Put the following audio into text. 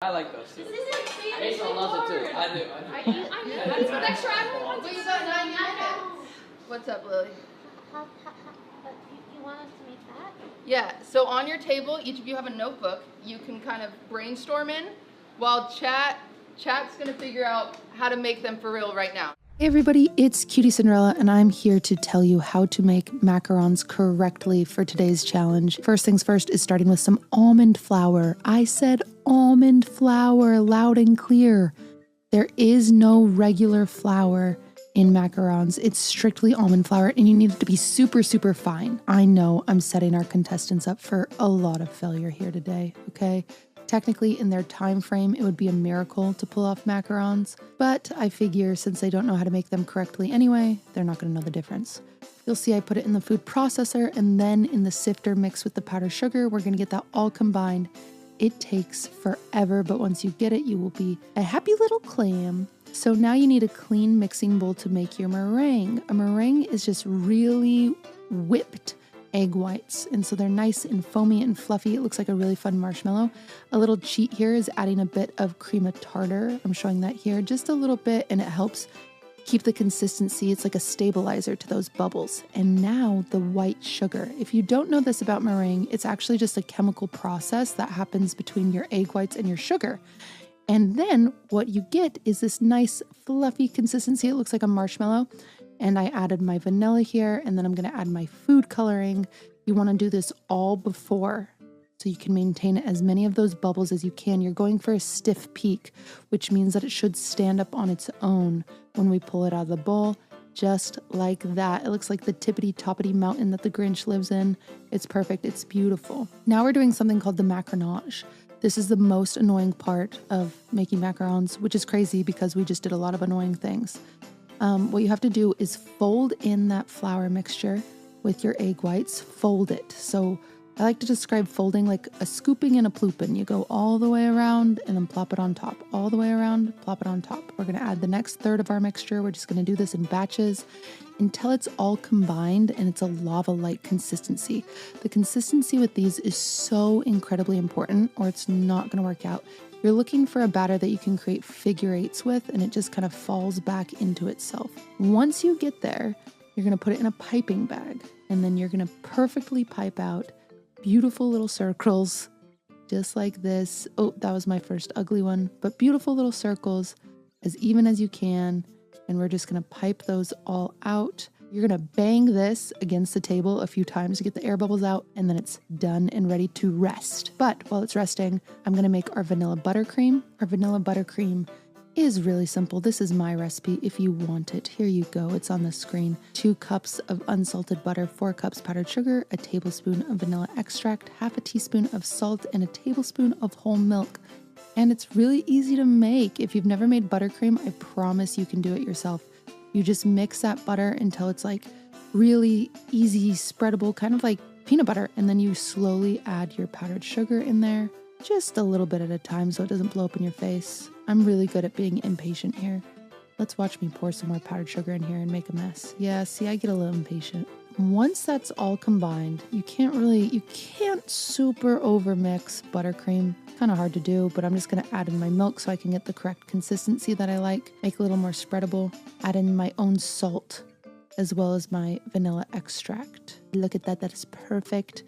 I like those too. Mason loves it too. I do. Extra. Well, you got 9 minutes. What's up, Lily? You want us to make that? Yeah, so on your table, each of you have a notebook you can kind of brainstorm in while chat's gonna figure out how to make them for real right now. Hey everybody, it's qtcinderella and I'm here to tell you how to make macarons correctly for today's challenge. First things first is starting with some almond flour. I said almond flour, loud and clear. There is no regular flour in macarons. It's strictly almond flour and you need it to be super, super fine. I know I'm setting our contestants up for a lot of failure here today, okay? Technically, in their time frame, it would be a miracle to pull off macarons, but I figure since they don't know how to make them correctly anyway, they're not going to know the difference. You'll see I put it in the food processor and then in the sifter mixed with the powdered sugar. We're going to get that all combined. It takes forever, but once you get it, you will be a happy little clam. So now you need a clean mixing bowl to make your meringue. A meringue is just really whipped egg whites, and so they're nice and foamy and fluffy. It looks like a really fun marshmallow. A little cheat here is adding a bit of cream of tartar. I'm showing that here, just a little bit, and it helps keep the consistency. It's like a stabilizer to those bubbles. And now the white sugar. If you don't know this about meringue, it's actually just a chemical process that happens between your egg whites and your sugar. And then what you get is this nice fluffy consistency. It looks like a marshmallow. And I added my vanilla here, and then I'm going to add my food coloring. You want to do this all before so you can maintain as many of those bubbles as you can. You're going for a stiff peak, which means that it should stand up on its own when we pull it out of the bowl, just like that. It looks like the tippity-toppity mountain that the Grinch lives in. It's perfect. It's beautiful. Now we're doing something called the macaronage. This is the most annoying part of making macarons, which is crazy because we just did a lot of annoying things. What you have to do is fold in that flour mixture with your egg whites, fold it. So I like to describe folding like a scooping and a plooping. You go all the way around and then plop it on top, all the way around, plop it on top. We're gonna add the next third of our mixture. We're just gonna do this in batches until it's all combined and it's a lava-like consistency. The consistency with these is so incredibly important or it's not gonna work out. You're looking for a batter that you can create figure eights with and it just kind of falls back into itself. Once you get there, you're gonna put it in a piping bag and then you're gonna perfectly pipe out beautiful little circles, just like this. Oh, that was my first ugly one, but beautiful little circles as even as you can. And we're just gonna pipe those all out. You're gonna bang this against the table a few times to get the air bubbles out, and then it's done and ready to rest. But while it's resting, I'm gonna make our vanilla buttercream. Our vanilla buttercream is really simple. This is my recipe if you want it. Here you go, it's on the screen. 2 cups of unsalted butter, 4 cups powdered sugar, a tablespoon of vanilla extract, half a teaspoon of salt, and a tablespoon of whole milk. And it's really easy to make. If you've never made buttercream, I promise you can do it yourself. You just mix that butter until it's like really easy, spreadable, kind of like peanut butter. And then you slowly add your powdered sugar in there, just a little bit at a time so it doesn't blow up in your face. I'm really good at being impatient here. Let's watch me pour some more powdered sugar in here and make a mess. Yeah, see, I get a little impatient. Once that's all combined, you can't super overmix buttercream. Kind of hard to do, but I'm just going to add in my milk so I can get the correct consistency that I like, make it a little more spreadable, add in my own salt as well as my vanilla extract. Look at that, that is perfect.